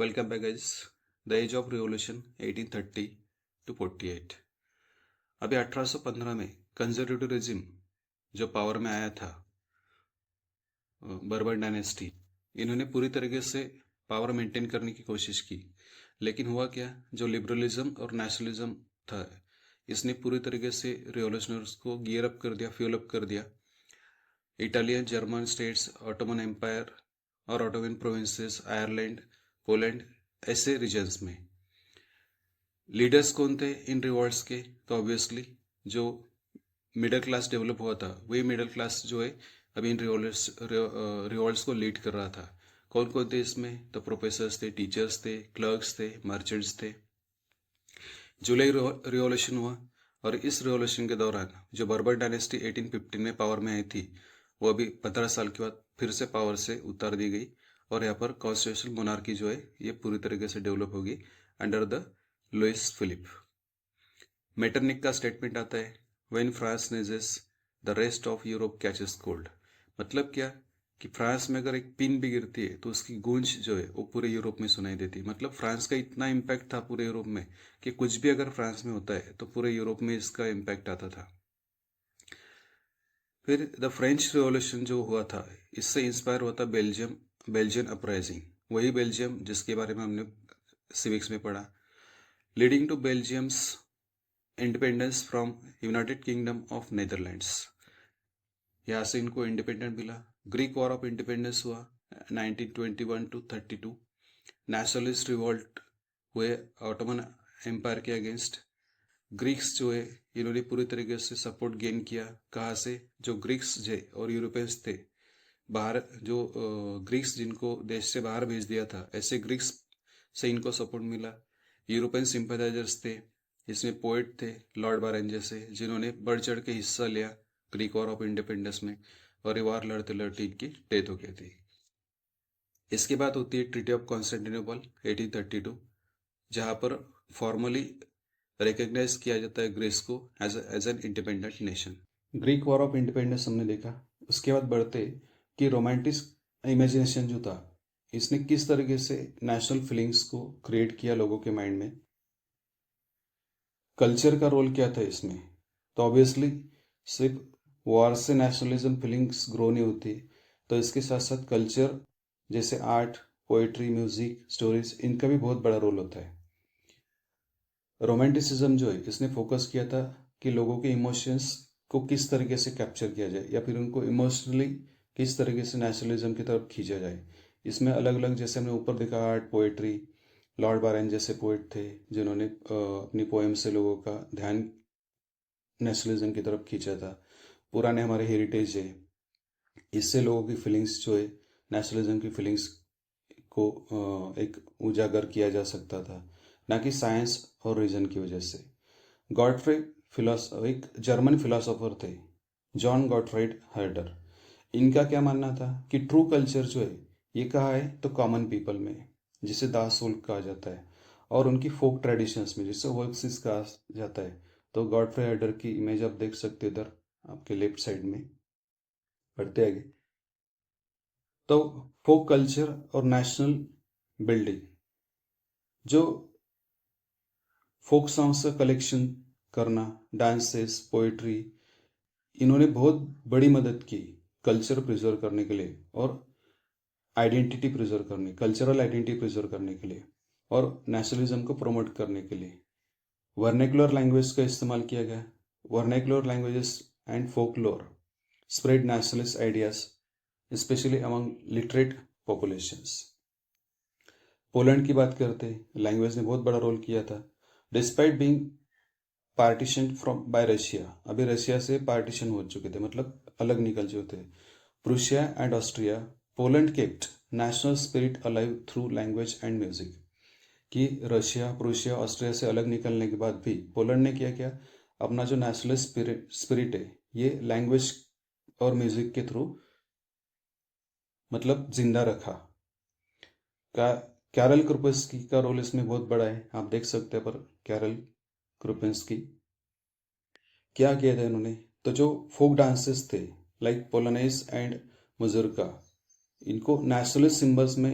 Welcome back guys. The Age of Revolution 1830 to 48. अभी 1815 में conservative regime जो power में आया था, बर्बन डायनेस्टी, इन्होंने पूरी तरीके से पावर मेंटेन करने की कोशिश की। लेकिन हुआ क्या, जो लिबरलिज्म और नेशनलिज्म था इसने पूरी तरीके से रिवॉल्यूशनर्स को गियर अप कर दिया, फ्यूल अप कर दिया। Italian, German states, Ottoman empire और ऑटोमन प्रोविंसेस, आयरलैंड, पोलैंड, ऐसे रीजन्स में लीडर्स कौन थे इन रिवॉल्ट्स के? तो ऑब्वियसली जो मिडिल क्लास डेवलप हुआ था वही मिडिल क्लास जो है अभी इन रिवॉल्ट्स को लीड कर रहा था। कौन कौन थे इसमें? तो प्रोफेसर्स थे, टीचर्स थे, क्लर्क्स थे, मर्चेंट्स थे। जुलाई रिवॉल्यूशन हुआ और इस रिवॉल्यूशन के दौरान जो बर्बर डायनेस्टी 1815 में पावर में आई थी वो अभी 15 साल के बाद फिर से पावर से उतार दी गई और यहाँ पर कॉन्स्टिट्यूशनल मोनार्की जो है ये पूरी तरीके से डेवलप होगी under the Louis Philippe. Metternich का स्टेटमेंट आता है, when France sneezes the rest of Europe catches cold. मतलब क्या कि फ्रांस में अगर एक पिन भी गिरती है तो उसकी गूंज जो है वो पूरे यूरोप में सुनाई देती है। मतलब फ्रांस का इतना इम्पैक्ट था पूरे यूरोप में कि कुछ भी अगर फ्रांस में होता है तो पूरे यूरोप में इसका इम्पैक्ट आता था। फिर द फ्रेंच रिवॉल्यूशन जो हुआ था इससे इंस्पायर हुआ था बेल्जियन अपराइजिंग, वही बेल्जियम जिसके बारे में हमने सिविक्स में पढ़ा। Leading to Belgium's independence from United Kingdom of Netherlands, यहाँ से इनको इंडिपेंडेंट मिला। ग्रीक वॉर ऑफ इंडिपेंडेंस हुआ 1921 to 32। नेशनलिस्ट रिवॉल्ट हुए ऑटोमन एम्पायर के अगेंस्ट। ग्रीक्स जो है इन्होंने पूरी तरीके से सपोर्ट गेन किया। कहाँ से? जो ग्रीक्स थे और यूरोपियंस थे बाहर, जो ग्रीक्स जिनको देश से बाहर भेज दिया था, ऐसे ग्रीक्स से इनको सपोर्ट मिला। यूरोपियन सिंपैथाइजर्स थे, इसमें पोएट थे लॉर्ड बारेन जैसे, जिन्होंने बढ़ चढ़ के हिस्सा लिया ग्रीक वॉर ऑफ इंडिपेंडेंस में और ये वार लड़ते लड़ते इनकी डेथ हो गई थी। इसके बाद होती है ट्रीटी ऑफ कॉन्स्टेंटिनोपल 1832, जहां पर फॉर्मली रिकॉग्नाइज किया जाता है ग्रीस को as an independent nation. Greek war of independence हमने देखा। उसके बाद बढ़ते कि रोमांटिक इमेजिनेशन जो था इसने किस तरीके से नेशनल फीलिंग्स को क्रिएट किया लोगों के माइंड में। कल्चर का रोल क्या था इसमें? तो ऑब्वियसली सिर्फ वॉर से नेशनलिज्म फीलिंग्स ग्रो नहीं होती, तो इसके साथ साथ कल्चर जैसे आर्ट, पोएट्री, म्यूजिक, स्टोरीज, इनका भी बहुत बड़ा रोल होता है। रोमांटिसिज्म जो है इसने फोकस किया था कि लोगों के इमोशंस को किस तरीके से कैप्चर किया जाए या फिर उनको इमोशनली किस तरीके से नेशनलिज्म की तरफ खींचा जाए। इसमें अलग अलग, जैसे हमने ऊपर देखा, आर्ट, पोएट्री, लॉर्ड बारेन जैसे पोएट थे जिन्होंने अपनी पोएम से लोगों का ध्यान नेशनलिज्म की तरफ खींचा था। पुराने हमारे हेरिटेज है, इससे लोगों की फीलिंग्स जो है नेशनलिज्म की फीलिंग्स को एक उजागर किया जा सकता था, ना कि साइंस और रीजन की वजह से। एक जर्मन फिलोसोफर थे, जॉन गॉटफ्राइड हर्डर। इनका क्या मानना था कि ट्रू कल्चर जो है ये कहाँ है? तो कॉमन पीपल में, जिसे दास सोल कहा जाता है, और उनकी फोक ट्रेडिशंस में, जिसे वर्क्सिस कहा जाता है। तो गॉडफ्रे हर्डर की इमेज आप देख सकते हो इधर आपके लेफ्ट साइड में। बढ़ते आगे तो फोक कल्चर और नेशनल बिल्डिंग, जो फोक सॉन्ग्स का कलेक्शन करना, डांसेस, पोएट्री, इन्होंने बहुत बड़ी मदद की कल्चर प्रिजर्व करने के लिए और आइडेंटिटी प्रिजर्व करने, कल्चरल आइडेंटिटी प्रिजर्व करने के लिए और नेशनलिज्म को प्रमोट करने के लिए। वर्नेकुलर लैंग्वेज का इस्तेमाल किया गया। Vernacular languages and folklore spread nationalist ideas specially among literate populations. Poland की बात करते हैं, लैंग्वेज ने बहुत बड़ा रोल किया था। Despite being partition from by Russia, अभी रशिया से पार्टीशन हो चुके थे, मतलब अलग निकल चुके थे। Prussia and Austria, Poland kept national spirit alive through language and music. कि रशिया, प्रूशिया, ऑस्ट्रिया से अलग निकलने के बाद भी पोलैंड ने क्या किया, अपना जो नेशनल स्पिरिट है ये लैंग्वेज और म्यूजिक के थ्रू मतलब जिंदा रखा। कैरल क्रुपेंस्की का रोल इसमें बहुत बड़ा है, आप देख सकते हैं। पर कैरल क्रुपेंस्की क्या किया था इन्होंने? तो जो फोक डांसेस थे लाइक पोलोनेज एंड मजुरका, इनको नेशनलिस्ट सिंबल्स में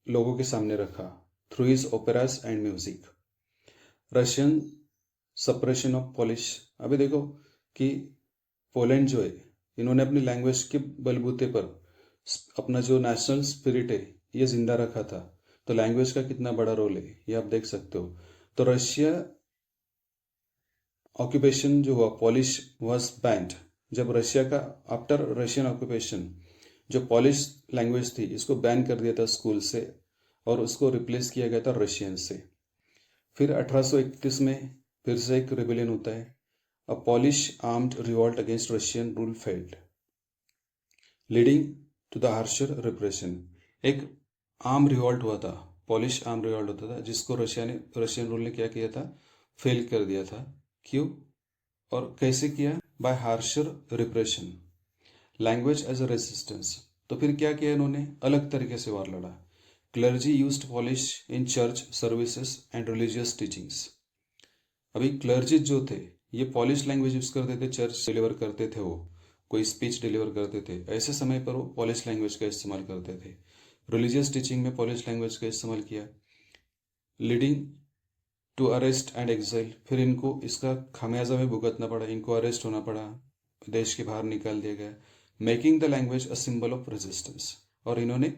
लोगों के सामने रखा through his operas and music. Russian suppression of Polish. अभी देखो कि पोलैंड जो है, इन्होंने अपनी लैंग्वेज के बलबूते पर अपना जो नेशनल स्पिरिट है ये जिंदा रखा था। तो लैंग्वेज का कितना बड़ा रोल है ये आप देख सकते हो। तो रशिया ऑक्यूपेशन जो हुआ, पॉलिश वाज बैंड। जब रशिया का आफ्टर रशियन ऑक्यूपेशन जो पॉलिश लैंग्वेज थी इसको बैन कर दिया था स्कूल से और उसको रिप्लेस किया गया था रशियन से। फिर 1831 में फिर से एक रिबेलियन होता है। A Polish armed revolt against Russian rule failed leading to the harsher repression. एक आर्म रिवॉल्ट हुआ था, पॉलिश आर्म रिवॉल्ट होता था जिसको रशियन रूल ने क्या किया था, फेल कर दिया था। क्यों और कैसे किया? By harsher repression, language as a resistance. तो फिर क्या किया इन्होंने, अलग तरीके से वार लड़ा। Clergy used polish in church services and religious teachings. अभी क्लर्जी जो थे ये पॉलिश लैंग्वेज यूज करते थे, चर्च डिलीवर करते थे, वो कोई स्पीच डिलीवर करते थे, ऐसे समय पर वो पॉलिश लैंग्वेज का इस्तेमाल करते थे। रिलीजियस टीचिंग में पॉलिश लैंग्वेज का इस्तेमाल किया, leading to arrest and exile. फिर इनको इसका खामियाजा में भुगतना पड़ा, इनको अरेस्ट होना पड़ा, देश के बाहर निकाल दिया गया। Making the language a symbol of resistance. और इन्होंने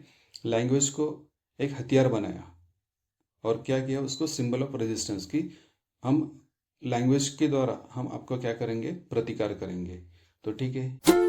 लैंग्वेज को एक हथियार बनाया और क्या किया, उसको सिंबल ऑफ रेजिस्टेंस की हम लैंग्वेज के द्वारा हम आपको क्या करेंगे, प्रतिकार करेंगे। तो ठीक है।